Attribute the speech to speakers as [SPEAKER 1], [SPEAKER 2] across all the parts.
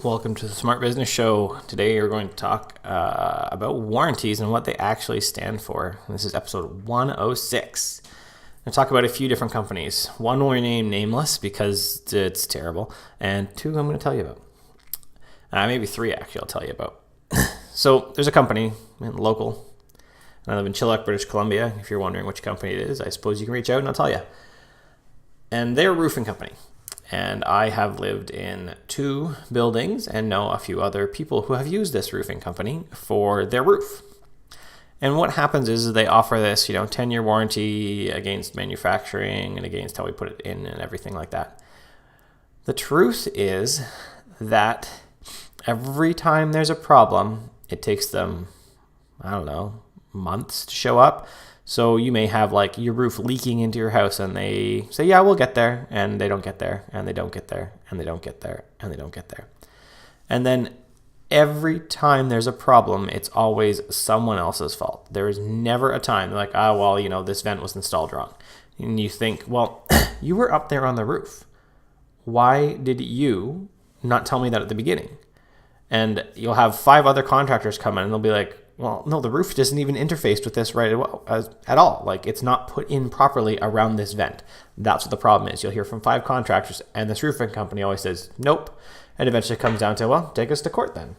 [SPEAKER 1] Welcome to the Smart Business Show. Today we're going to talk about warranties and what they actually stand for. This is episode 106. I'm going to talk about a few different companies. One will remain nameless because it's terrible, and two I'm going to tell you about. Maybe three actually I'll tell you about. So there's a company, local, and I live in Chilliwack, British Columbia. If you're wondering which company it is, I suppose you can reach out and I'll tell you. And they're a roofing company. And I have lived in two buildings and know a few other people who have used this roofing company for their roof. And what happens is they offer this, 10-year warranty against manufacturing and against how we put it in and everything like that. The truth is that every time there's a problem, it takes them, months to show up. So you may have your roof leaking into your house and they say, yeah, we'll get there. And they don't get there and they don't get there and they don't get there and they don't get there. And then every time there's a problem, it's always someone else's fault. There is never a time like, this vent was installed wrong. And you think, well, you were up there on the roof. Why did you not tell me that at the beginning? And you'll have 5 other contractors come in and they'll be like, well, no, the roof isn't even interfaced with this at all. It's not put in properly around this vent. That's what the problem is. You'll hear from 5 contractors, and this roofing company always says, nope. And eventually comes down to, well, take us to court then.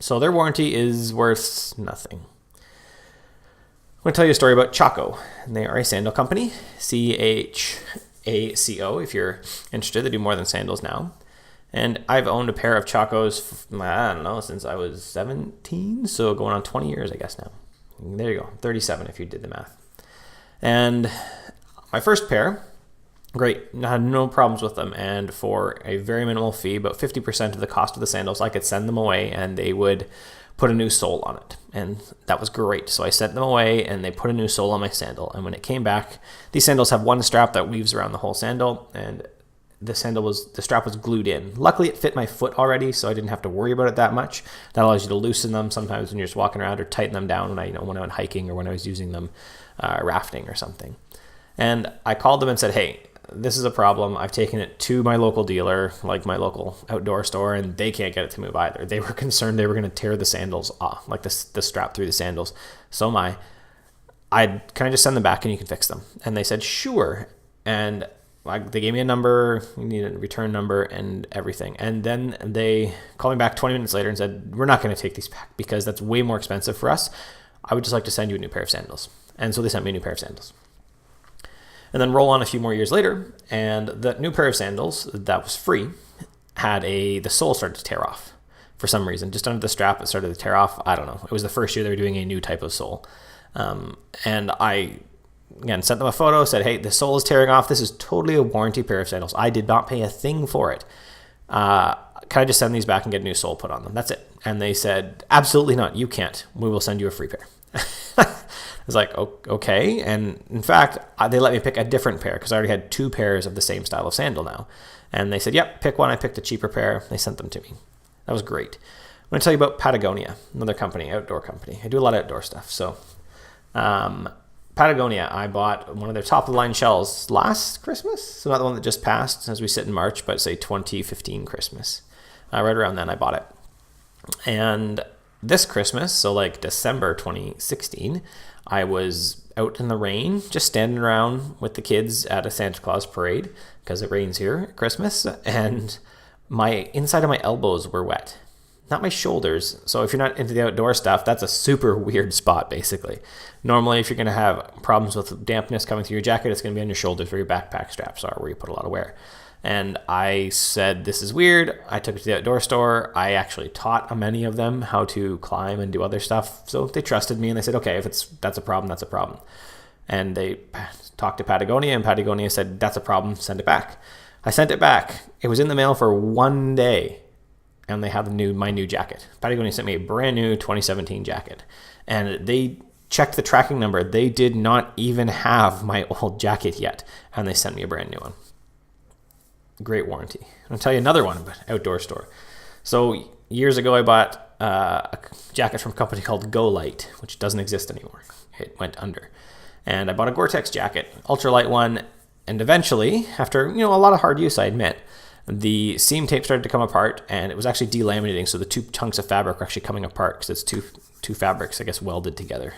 [SPEAKER 1] So their warranty is worth nothing. I'm going to tell you a story about Chaco. And they are a sandal company, Chaco, if you're interested. They do more than sandals now. And I've owned a pair of Chacos, since I was 17, so going on 20 years, I guess now. There you go, 37 if you did the math. And my first pair, great, I had no problems with them, and for a very minimal fee, about 50% of the cost of the sandals, I could send them away, and they would put a new sole on it, and that was great. So I sent them away, and they put a new sole on my sandal, and when it came back, these sandals have one strap that weaves around the whole sandal, and the strap was glued in. Luckily, it fit my foot already, so I didn't have to worry about it that much. That allows you to loosen them sometimes when you're just walking around, or tighten them down when I went hiking or when I was using them rafting or something. And I called them and said, hey, this is a problem. I've taken it to my local dealer, my local outdoor store, and they can't get it to move either. They were concerned they were going to tear the sandals off, the strap through the sandals. So can I just send them back and you can fix them? And they said, sure. And they gave me a number, we need a return number and everything. And then they called me back 20 minutes later and said, we're not going to take these back because that's way more expensive for us. I would just like to send you a new pair of sandals. And so they sent me a new pair of sandals. And then roll on a few more years later, and the new pair of sandals that was free had the sole started to tear off for some reason. Just under the strap, it started to tear off. I don't know. It was the first year they were doing a new type of sole. And I sent them a photo, said, hey, the sole is tearing off. This is totally a warranty pair of sandals. I did not pay a thing for it. Can I just send these back and get a new sole put on them? That's it. And they said, absolutely not. You can't. We will send you a free pair. I was like, okay. And in fact, they let me pick a different pair because I already had 2 pairs of the same style of sandal now. And they said, yep, pick one. I picked a cheaper pair. They sent them to me. That was great. I'm going to tell you about Patagonia, another company, outdoor company. I do a lot of outdoor stuff. So, Patagonia, I bought one of their top-of-the-line shells last Christmas. So not the one that just passed as we sit in March, but say 2015 Christmas. Right around then I bought it. And this Christmas, so December 2016, I was out in the rain, just standing around with the kids at a Santa Claus parade, because it rains here at Christmas, and my inside of my elbows were wet. Not my shoulders. So if you're not into the outdoor stuff, that's a super weird spot, basically. Normally, if you're going to have problems with dampness coming through your jacket, it's going to be on your shoulders where your backpack straps are, where you put a lot of wear. And I said, this is weird. I took it to the outdoor store. I actually taught many of them how to climb and do other stuff. So they trusted me and they said, okay, if that's a problem, that's a problem. And they talked to Patagonia, and Patagonia said, that's a problem, send it back. I sent it back. It was in the mail for 1 day. And they had my new jacket. Patagonia sent me a brand new 2017 jacket. And they checked the tracking number. They did not even have my old jacket yet. And they sent me a brand new one. Great warranty. I'll tell you another one about outdoor store. So years ago, I bought a jacket from a company called Go Light, which doesn't exist anymore. It went under. And I bought a Goretex jacket, ultralight one. And eventually, after a lot of hard use, I admit, the seam tape started to come apart, and it was actually delaminating. So the two chunks of fabric were actually coming apart because it's two fabrics, I guess, welded together.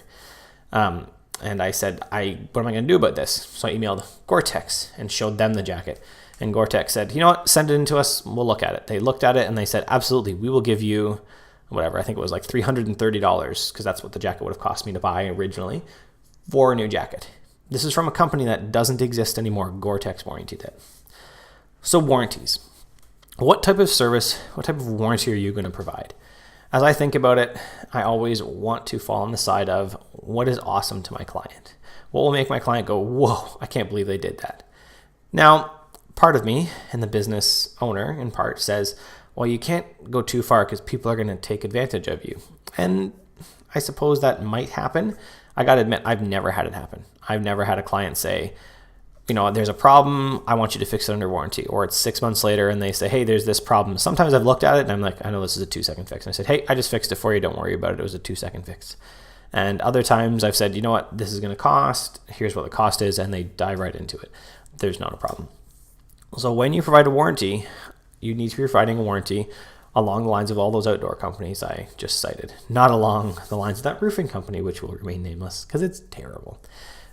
[SPEAKER 1] And I said, what am I going to do about this? So I emailed Goretex and showed them the jacket. And Goretex said, you know what, send it in to us. We'll look at it. They looked at it and they said, absolutely, we will give you whatever. I think it was like $330 because that's what the jacket would have cost me to buy originally for a new jacket. This is from a company that doesn't exist anymore. Goretex warranted it. So warranties. What type of service, what type of warranty are you going to provide? As I think about it, I always want to fall on the side of what is awesome to my client. What will make my client go, whoa, I can't believe they did that. Now, part of me, and the business owner in part, says, well, you can't go too far because people are going to take advantage of you. And I suppose that might happen. I got to admit, I've never had it happen. I've never had a client say, you know, there's a problem, I want you to fix it under warranty. Or it's 6 months later and they say, hey, there's this problem. Sometimes I've looked at it and I'm like, I know this is a 2-second fix. And I said, hey, I just fixed it for you. Don't worry about it. It was a 2-second fix. And other times I've said, you know what, this is going to cost. Here's what the cost is. And they dive right into it. There's not a problem. So when you provide a warranty, you need to be providing a warranty along the lines of all those outdoor companies I just cited, not along the lines of that roofing company, which will remain nameless because it's terrible.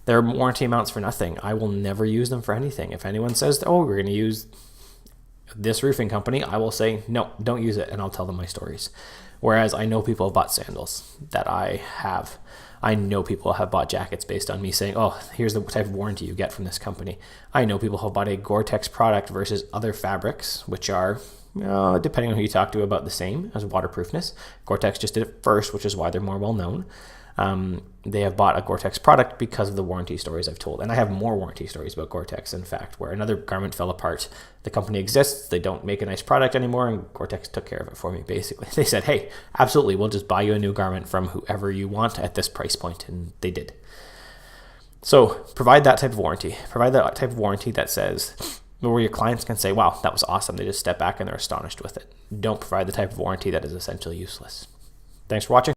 [SPEAKER 1] Their warranty amounts for nothing. I will never use them for anything. If anyone says, oh, we're going to use this roofing company, I will say, no, don't use it, and I'll tell them my stories. Whereas I know people have bought sandals that I have. I know people have bought jackets based on me saying, oh, here's the type of warranty you get from this company. I know people have bought a Goretex product versus other fabrics, which are, depending on who you talk to, about the same as waterproofness. Goretex just did it first, which is why they're more well known. They have bought a Goretex product because of the warranty stories I've told. And I have more warranty stories about Goretex, in fact, where another garment fell apart. The company exists, they don't make a nice product anymore, and Goretex took care of it for me, basically. They said, hey, absolutely, we'll just buy you a new garment from whoever you want at this price point, and they did. So provide that type of warranty. Provide that type of warranty that says, where your clients can say, wow, that was awesome. They just step back and they're astonished with it. Don't provide the type of warranty that is essentially useless. Thanks for watching.